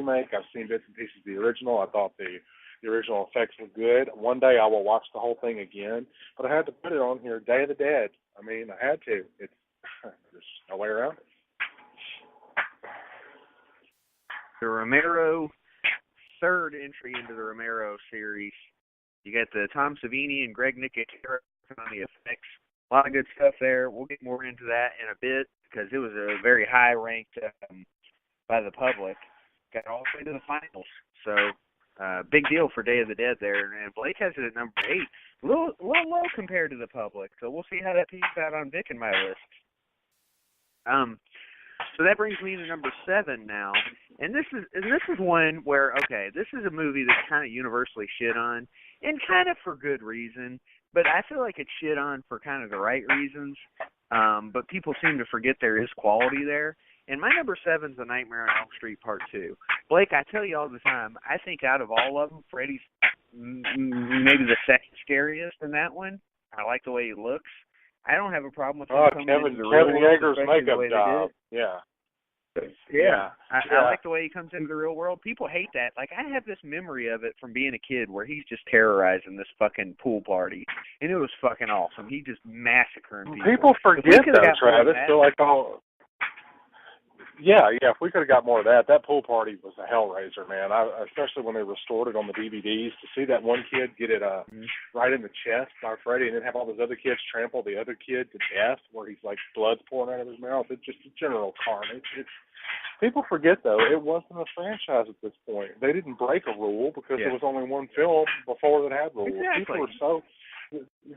remake. I've seen bits and pieces of the original. I thought the original effects were good. One day I will watch the whole thing again, but I had to put it on here, Day of the Dead. I mean, I had to. It's there's no way around it. The Romero, third entry into the Romero series. You got the Tom Savini and Greg Nicotero on the effects. A lot of good stuff there. We'll get more into that in a bit because it was a very high ranked by the public. Got all the way to the finals. So big deal for Day of the Dead there. And Blake has it at number 8. A little low compared to the public. So we'll see how that peaks out on Vic in my list. So that brings me to number 7 now. And this is one where, okay, this is a movie that's kind of universally shit on, and kind of for good reason. But I feel like it's shit on for kind of the right reasons. But people seem to forget there is quality there. And my number 7 is A Nightmare on Elm Street Part 2. Blake, I tell you all the time, I think out of all of them, Freddy's maybe the second scariest in that one. I like the way he looks. I don't have a problem with him coming into the real world, Yeager's especially the makeup way job. they did it. Yeah. I like the way he comes into the real world. People hate that. Like, I have this memory of it from being a kid where he's just terrorizing this fucking pool party, and it was fucking awesome. He just massacring people. People forget though, Travis. Feel like all. Yeah. If we could have got more of that, that pool party was a hellraiser, man. Especially when they restored it on the DVDs. To see that one kid get it right in the chest by Freddy, and then have all those other kids trample the other kid to death, where he's like blood's pouring out of his mouth. It's just a general carnage. People forget though, it wasn't a franchise at this point. They didn't break a rule because there was only one film before that had rules. Exactly. People were so.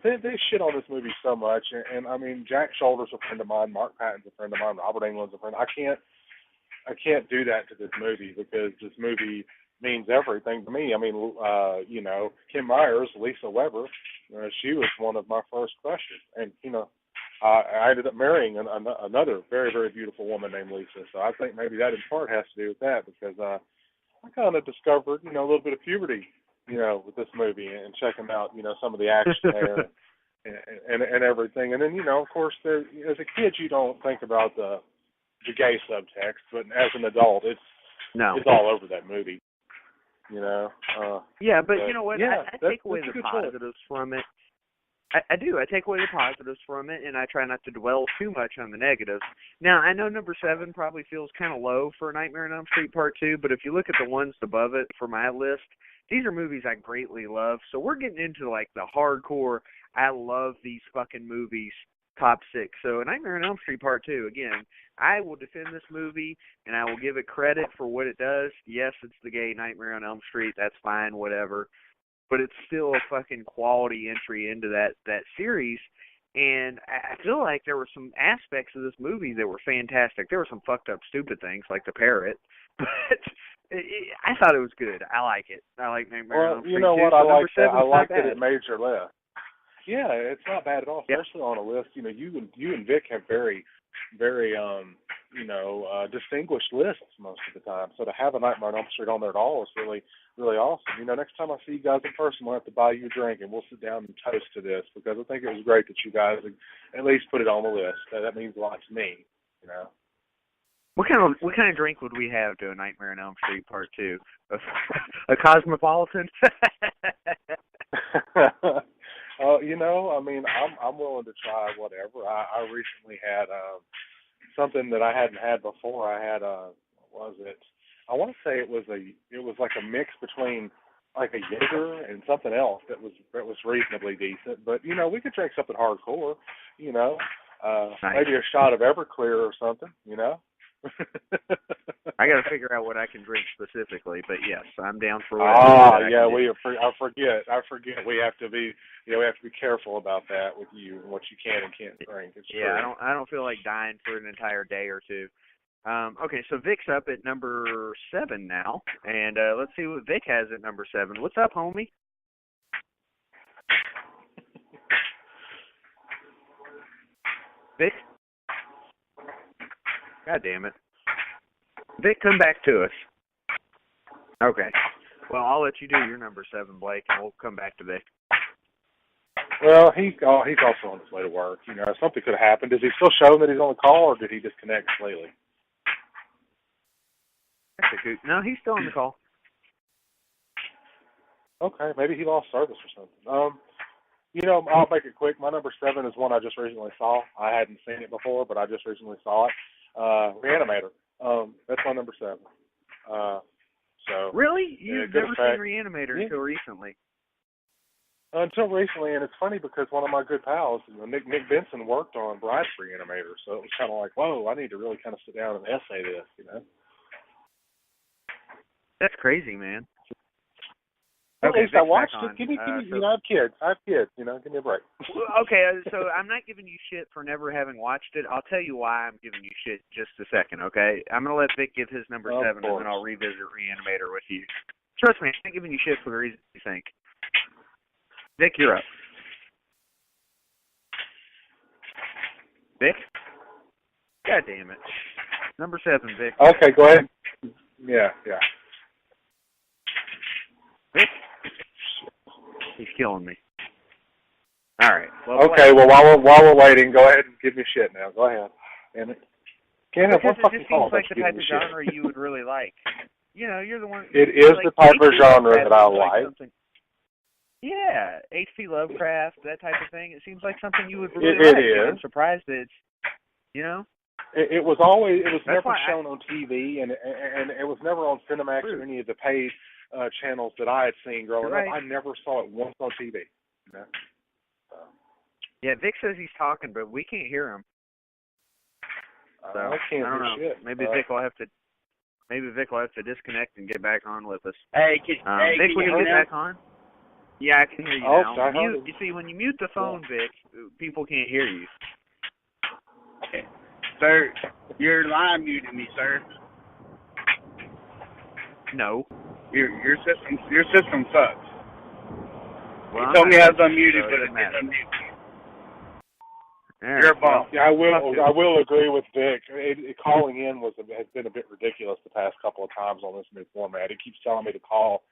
They shit on this movie so much, and I mean, Jack Shoulder's a friend of mine, Mark Patton's a friend of mine, Robert Englund's a friend. I can't do that to this movie because this movie means everything to me. I mean, Kim Myers, Lisa Weber, she was one of my first crushes, and I ended up marrying another very, very beautiful woman named Lisa. So I think maybe that in part has to do with that because I kind of discovered, a little bit of puberty, with this movie and checking out, some of the action there and everything. And then, of course, there, as a kid, you don't think about the gay subtext, but as an adult, it's all over that movie, Yeah, but you know what? Yeah, I take away the positives from it. I do. I take away the positives from it, and I try not to dwell too much on the negatives. Now, I know number 7 probably feels kind of low for Nightmare on Elm Street Part 2, but if you look at the ones above it for my list, these are movies I greatly love. So we're getting into, like, the hardcore, I love these fucking movies, top 6. So Nightmare on Elm Street Part 2, again, I will defend this movie, and I will give it credit for what it does. Yes, it's the gay Nightmare on Elm Street. That's fine, whatever. But it's still a fucking quality entry into that series. And I feel like there were some aspects of this movie that were fantastic. There were some fucked up, stupid things, like the parrot. But I thought it was good. I like it. I like Nightmare on Elm Street. You know what? So I like that it made your list. Yeah, it's not bad at all, especially on a list. You and Vic have very, very, distinguished lists most of the time. So to have a Nightmare on Elm Street on there at all is really, really awesome. Next time I see you guys in person, we'll have to buy you a drink and we'll sit down and toast to this because I think it was great that you guys at least put it on the list. That means a lot to me, What kind of drink would we have to A Nightmare on Elm Street Part 2? A Cosmopolitan? I'm willing to try whatever. I recently had something that I hadn't had before. I had what was it? I want to say it was like a mix between like a Jaeger and something else that was reasonably decent. But we could drink something hardcore. Nice. Maybe a shot of Everclear or something. I got to figure out what I can drink specifically, but yes, I'm down for whatever. I forget. We have to be careful about that with you and what you can and can't drink. It's true. I don't feel like dying for an entire day or two. Okay, so Vic's up at number 7 now, and let's see what Vic has at number 7. What's up, homie? Vic? God damn it. Vic, come back to us. Okay. Well, I'll let you do your number 7, Blake, and we'll come back to Vic. Well, he's also on his way to work. Something could have happened. Is he still showing that he's on the call, or did he disconnect completely? No, he's still on the call. Okay, maybe he lost service or something. I'll make it quick. My number 7 is one I just recently saw. I hadn't seen it before, but I just recently saw it. Re-Animator. That's my number 7. So really, you've never seen Re-Animator until recently? Until recently, and it's funny because one of my good pals, Nick Benson, worked on Bride's Re-Animator, so it was kind of like, whoa, I need to really kind of sit down and essay this, That's crazy, man. Okay, so I watched it. Give me, I have kids. Give me a break. Okay, so I'm not giving you shit for never having watched it. I'll tell you why I'm giving you shit in just a second, okay? I'm going to let Vic give his number 7, and then I'll revisit Re-Animator with you. Trust me, I'm not giving you shit for the reasons you think. Vic, you're up. Vic? God damn it. Number 7, Vic. Okay, go ahead. Yeah. Vic? He's killing me. All right. Well, okay, well, while we're waiting, go ahead and give me shit now. Go ahead. Damn it. Can't have one fucking call. Because it just seems like the type of genre you would really like. You're the one. It is the type of genre that I like. Yeah, H.P. Lovecraft, that type of thing. It seems like something you would really like. It is. I'm surprised that it's, It was never shown on TV, and it was never on Cinemax or any of the paid channels that I had seen growing up. I never saw it once on TV. Yeah, Vic says he's talking, but we can't hear him. So I can't don't hear know. shit. Maybe Vic will have to disconnect and get back on with us. Hey, Vic, will you get back on? Yeah, I can hear you now. You see, when you mute the phone, Vic, people can't hear you. Okay. Sir, you're line muting me, sir. No. Your system sucks. Well, you told me I was unmuted, so but it didn't unmute me. Right, you're a bum. Yeah, I will agree with Vic. Calling in has been a bit ridiculous the past couple of times on this new format. It keeps telling me to call,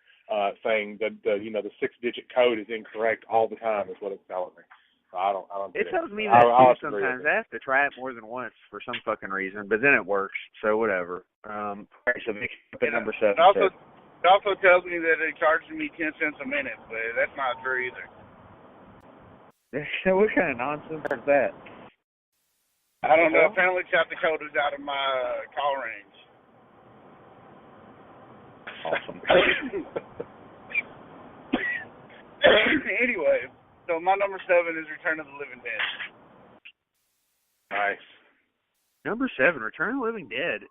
saying that the 6-digit code is incorrect all the time. Is what it's telling me. So I don't. It tells me that too sometimes. I have to try it more than once for some fucking reason, but then it works. So whatever. All right, so Vic, number 7. It also tells me that it charges me 10 cents a minute, but that's not true either. So what kind of nonsense is that? I don't know. Apparently South Dakota's out of my call range. Awesome. Anyway, so my number 7 is Return of the Living Dead. Nice. Number 7, Return of the Living Dead.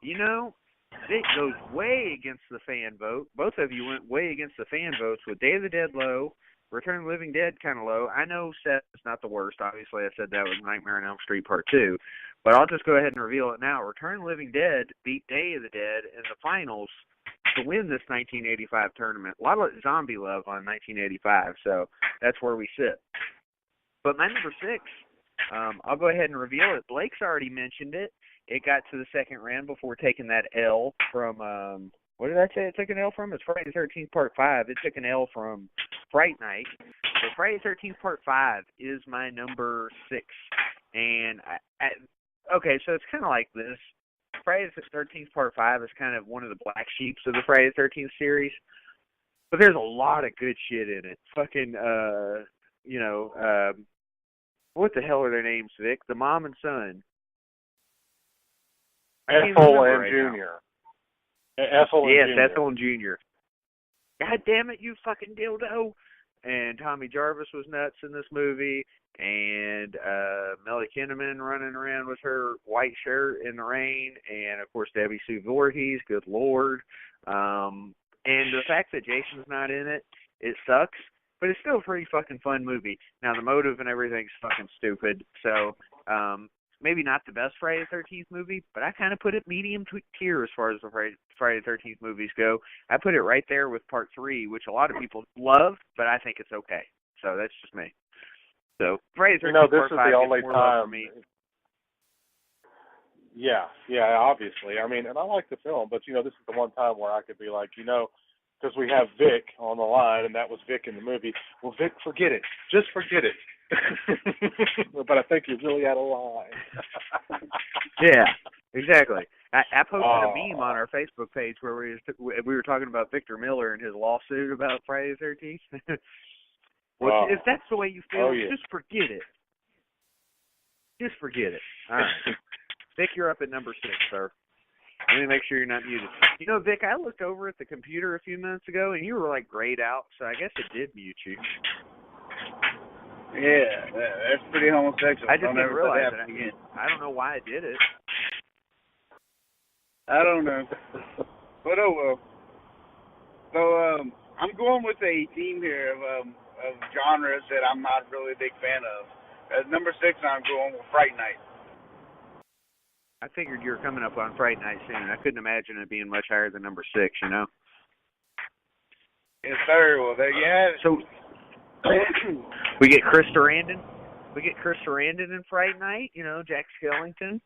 It goes way against the fan vote. Both of you went way against the fan votes with Day of the Dead low, Return of the Living Dead kind of low. I know 7 is not the worst. Obviously, I said that with Nightmare on Elm Street Part 2. But I'll just go ahead and reveal it now. Return of the Living Dead beat Day of the Dead in the finals to win this 1985 tournament. A lot of zombie love on 1985, so that's where we sit. But my number 6, I'll go ahead and reveal it. Blake's already mentioned it. It got to the second round before taking that L from, what did I say it took an L from? It's Friday the 13th Part 5. It took an L from Fright Night. So Friday the 13th Part 5 is my number 6. And, okay, so it's kind of like this. Friday the 13th Part 5 is kind of one of the black sheeps of the Friday the 13th series. But there's a lot of good shit in it. Fucking, what the hell are their names, Vic? The mom and son. Ethel and Junior. Ethel and Junior. God damn it, you fucking dildo. And Tommy Jarvis was nuts in this movie. And Melly Kinnaman running around with her white shirt in the rain. And, of course, Debbie Sue Voorhees. Good Lord. And the fact that Jason's not in it, it sucks. But it's still a pretty fucking fun movie. Now, the motive and everything's fucking stupid. So, maybe not the best Friday the 13th movie, but I kind of put it medium tier as far as the Friday the 13th movies go. I put it right there with Part 3, which a lot of people love, but I think it's okay. So that's just me. So Friday the 13th Part 5 is the only more time. Love for me. Yeah, obviously. I mean, and I like the film, but, this is the one time where I could be like, because we have Vic on the line, and that was Vic in the movie. Well, Vic, forget it. Just forget it. But I think you're really out of line. Yeah, exactly. I posted a meme on our Facebook page where we were talking about Victor Miller and his lawsuit about Friday the 13th. Well, if that's the way you feel, just forget it. Just forget it. All right. Vic, you're up at number 6, sir. Let me make sure you're not muted. You know, Vic, I looked over at the computer a few minutes ago, and you were, like, grayed out, so I guess it did mute you. Yeah, that's pretty homosexual. I just didn't realize it. I don't know why I did it. I don't know. But oh well. So I'm going with a theme here of genres that I'm not really a big fan of. At number 6, I'm going with Fright Night. I figured you were coming up on Fright Night soon. I couldn't imagine it being much higher than number 6, you know? Yes, sir. Well, there you have it. So, we get Chris Sarandon. We get Chris Sarandon in Fright Night, you know, Jack Skellington.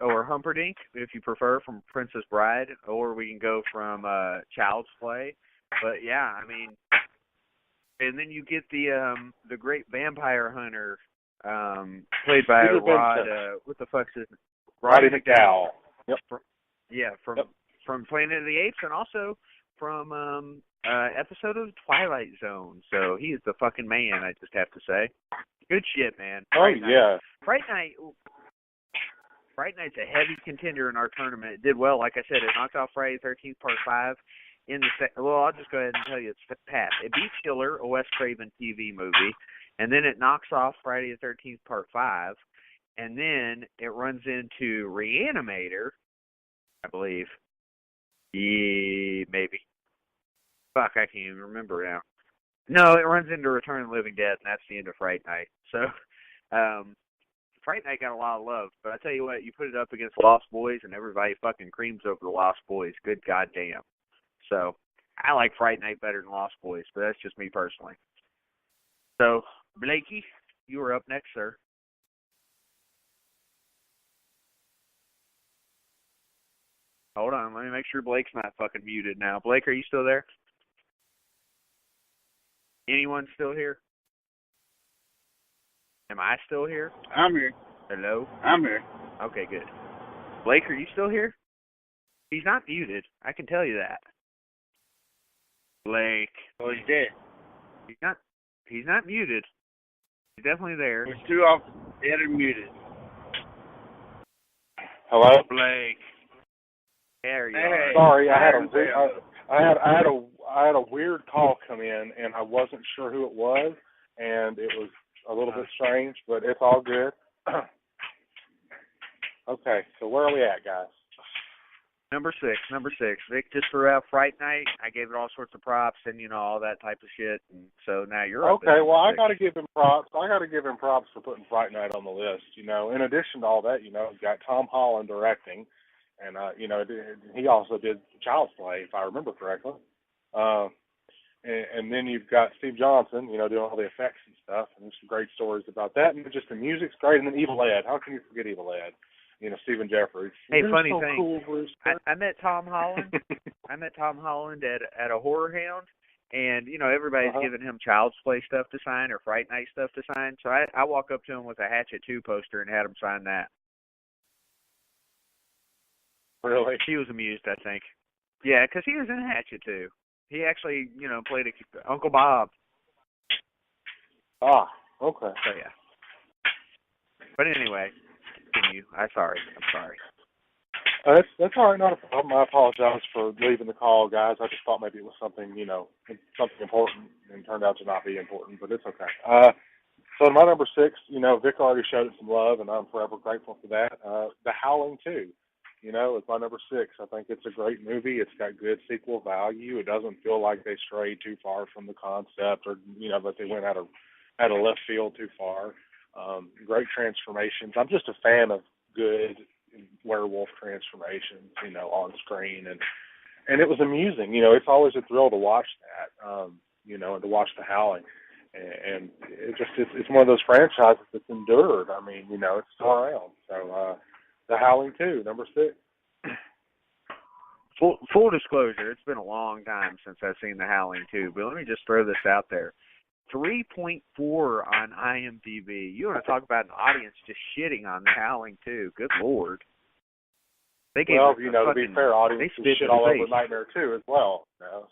Or Humperdinck, if you prefer, from Princess Bride, or we can go from Child's Play. But, yeah, I mean, and then you get the great vampire hunter, played by Rod, what the fuck's his name? Roddy McDowall. Yep. From Planet of the Apes, and also from episode of The Twilight Zone. So he is the fucking man, I just have to say. Good shit, man. Fright Night. Fright Night's a heavy contender in our tournament. It did well, like I said. It knocked off Friday the 13th Part 5 in the Well, I'll just go ahead and tell you it's passed. It beat Killer, a Wes Craven TV movie, and then it knocks off Friday the 13th Part 5, and then it runs into Re-Animator, I believe. Yeah, maybe. Fuck, I can't even remember now. No, it runs into Return of the Living Dead, and that's the end of Fright Night. So, Fright Night got a lot of love, but I tell you what, you put it up against Lost Boys, and everybody fucking creams over the Lost Boys. Good goddamn. So, I like Fright Night better than Lost Boys, but that's just me personally. So, Blakey, you are up next, sir. Hold on, let me make sure Blake's not fucking muted now. Blake, are you still there? Anyone still here? Am I still here? I'm here. Hello? I'm here. Okay, good. Blake, are you still here? He's not muted. I can tell you that. Blake. Oh, he's dead. He's not muted. He's definitely there. He's too off dead and muted. Hello? Blake. There you are. Sorry, I had a weird call come in, and I wasn't sure who it was, and it was a little bit strange, but it's all good. Okay, so where are we at, guys? Number six. Vic just threw out Fright Night. I gave it all sorts of props and, you know, all that type of shit. And so now you're up. Okay, well, I got to give him props. For putting Fright Night on the list. You know, in addition to all that, you know, got Tom Holland directing. And, you know, he also did Child's Play, if I remember correctly. And then you've got Steve Johnson, you know, doing all the effects and stuff. And there's some great stories about that. And just the music's great. And then Evil Ed. How can you forget Evil Ed? You know, Stephen Jeffries. Hey, You're funny so thing. Cool, Bruce. I met Tom Holland. At a horror hound. And, you know, everybody's giving him Child's Play stuff to sign or Fright Night stuff to sign. So I walk up to him with a Hatchet 2 poster and had him sign that. Really? He was amused, I think. Yeah, because he was in Hatchet 2. He actually, you know, played Uncle Bob. Ah, okay. So, yeah. But anyway, continue. I'm sorry. That's all right, not a problem. I apologize for leaving the call, guys. I just thought maybe it was something, you know, something important, and turned out to not be important, but it's okay. So my number 6, you know, Vic already showed it some love, and I'm forever grateful for that. The Howling 2. You know, it's my number 6. I think it's a great movie. It's got good sequel value. It doesn't feel like they strayed too far from the concept, or, you know, that they went out of left field too far. Great transformations. I'm just a fan of good werewolf transformations, you know, on screen, and it was amusing. You know, it's always a thrill to watch that. You know, and to watch The Howling, and it's one of those franchises that's endured. I mean, you know, it's still around. So. The Howling 2, number 6. Full disclosure, it's been a long time since I've seen The Howling 2, but let me just throw this out there. 3.4 on IMDb. You want to talk about an audience just shitting on The Howling 2. Good Lord. They gave well, us you know, to be fair, they audiences spit shit in the all over face. Nightmare 2 as well. You know,